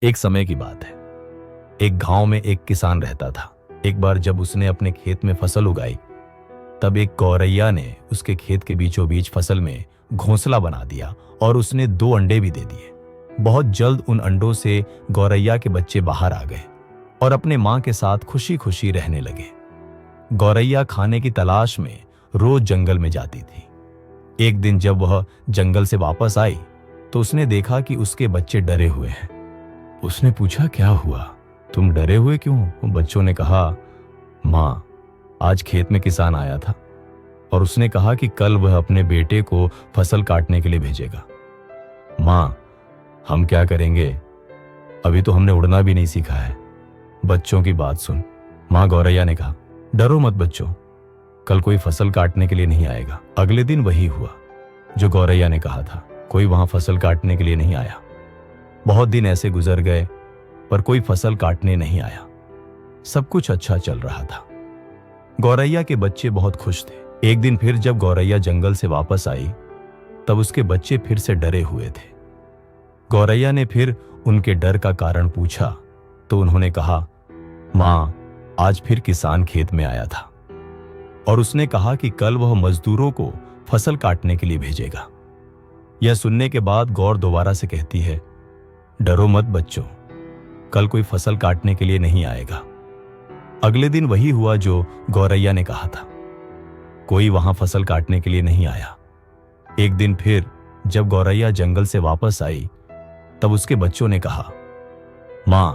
एक समय की बात है। एक गांव में एक किसान रहता था। एक बार जब उसने अपने खेत में फसल उगाई, तब एक गौरैया ने उसके खेत के बीचों बीच फसल में घोंसला बना दिया और उसने 2 अंडे भी दे दिए। बहुत जल्द उन अंडों से गौरैया के बच्चे बाहर आ गए और अपने मां के साथ खुशी खुशी रहने लगे। गौरैया खाने की तलाश में रोज जंगल में जाती थी। एक दिन जब वह जंगल से वापस आई तो उसने देखा कि उसके बच्चे डरे हुए हैं। उसने पूछा, क्या हुआ, तुम डरे हुए क्यों? बच्चों ने कहा, माँ, आज खेत में किसान आया था और उसने कहा कि कल वह अपने बेटे को फसल काटने के लिए भेजेगा। माँ, हम क्या करेंगे, अभी तो हमने उड़ना भी नहीं सीखा है। बच्चों की बात सुन, माँ गौरैया ने कहा, डरो मत बच्चों, कल कोई फसल काटने के लिए नहीं आएगा। अगले दिन वही हुआ जो गौरैया ने कहा था। कोई वहां फसल काटने के लिए नहीं आया। बहुत दिन ऐसे गुजर गए पर कोई फसल काटने नहीं आया। सब कुछ अच्छा चल रहा था। गौरैया के बच्चे बहुत खुश थे। एक दिन फिर जब गौरैया जंगल से वापस आई तब उसके बच्चे फिर से डरे हुए थे। गौरैया ने फिर उनके डर का कारण पूछा तो उन्होंने कहा, मां, आज फिर किसान खेत में आया था और उसने कहा कि कल वह मजदूरों को फसल काटने के लिए भेजेगा। यह सुनने के बाद गौर दोबारा से कहती है, डरो मत बच्चों, कल कोई फसल काटने के लिए नहीं आएगा। अगले दिन वही हुआ जो गौरैया ने कहा था। कोई वहां फसल काटने के लिए नहीं आया। एक दिन फिर जब गौरैया जंगल से वापस आई तब उसके बच्चों ने कहा, मां,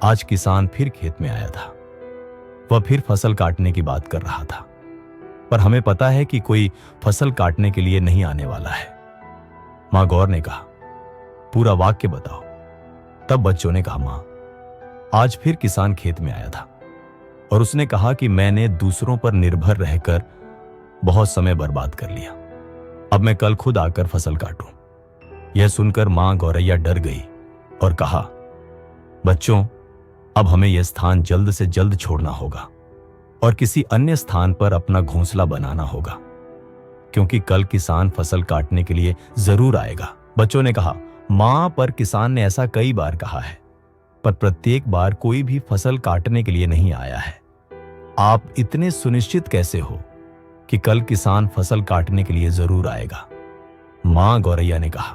आज किसान फिर खेत में आया था। वह फिर फसल काटने की बात कर रहा था, पर हमें पता है कि कोई फसल काटने के लिए नहीं आने वाला है। मां गौर ने कहा, पूरा वाक्य बताओ। तब बच्चों ने कहा, मां, आज फिर किसान खेत में आया था और उसने कहा कि मैंने दूसरों पर निर्भर रहकर बहुत समय बर्बाद कर लिया। अब मैं कल खुद आकर फसल काटूं। यह सुनकर मां गौरैया डर गई और कहा, बच्चों, अब हमें यह स्थान जल्द से जल्द छोड़ना होगा और किसी अन्य स्थान पर अपना घोंसला बनाना होगा, क्योंकि कल किसान फसल काटने के लिए जरूर आएगा। बच्चों ने कहा, मां, पर किसान ने ऐसा कई बार कहा है, पर प्रत्येक बार कोई भी फसल काटने के लिए नहीं आया है। आप इतने सुनिश्चित कैसे हो कि कल किसान फसल काटने के लिए जरूर आएगा? मां गौरैया ने कहा,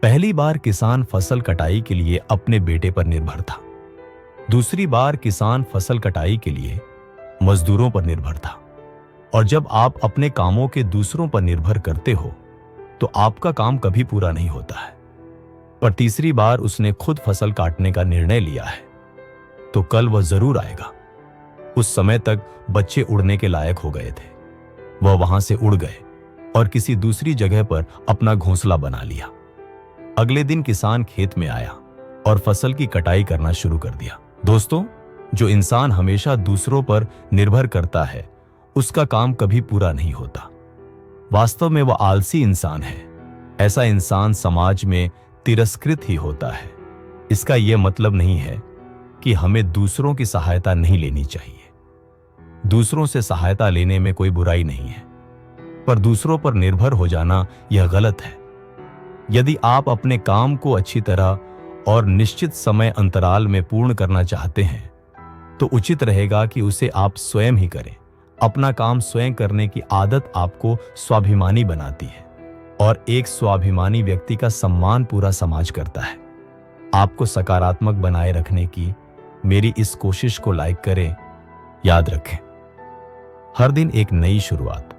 पहली बार किसान फसल कटाई के लिए अपने बेटे पर निर्भर था। दूसरी बार किसान फसल कटाई के लिए मजदूरों पर निर्भर था। और जब आप अपने कामों के दूसरों पर निर्भर करते हो तो आपका काम कभी पूरा नहीं होता है। पर तीसरी बार उसने खुद फसल काटने का निर्णय लिया है तो कल वह जरूर आएगा। उस समय तक बच्चे उड़ने के लायक हो गए थे। वह वहां से उड़ गए और किसी दूसरी जगह पर अपना घोंसला बना लिया। अगले दिन किसान खेत में आया और फसल की कटाई करना शुरू कर दिया। दोस्तों, जो इंसान हमेशा दूसरों पर निर्भर करता है उसका काम कभी पूरा नहीं होता। वास्तव में वह आलसी इंसान है। ऐसा इंसान समाज में तिरस्कृत ही होता है। इसका यह मतलब नहीं है कि हमें दूसरों की सहायता नहीं लेनी चाहिए। दूसरों से सहायता लेने में कोई बुराई नहीं है, पर दूसरों पर निर्भर हो जाना यह गलत है। यदि आप अपने काम को अच्छी तरह और निश्चित समय अंतराल में पूर्ण करना चाहते हैं तो उचित रहेगा कि उसे आप स्वयं ही करें। अपना काम स्वयं करने की आदत आपको स्वाभिमानी बनाती है और एक स्वाभिमानी व्यक्ति का सम्मान पूरा समाज करता है। आपको सकारात्मक बनाए रखने की मेरी इस कोशिश को लाइक करें। याद रखें, हर दिन एक नई शुरुआत।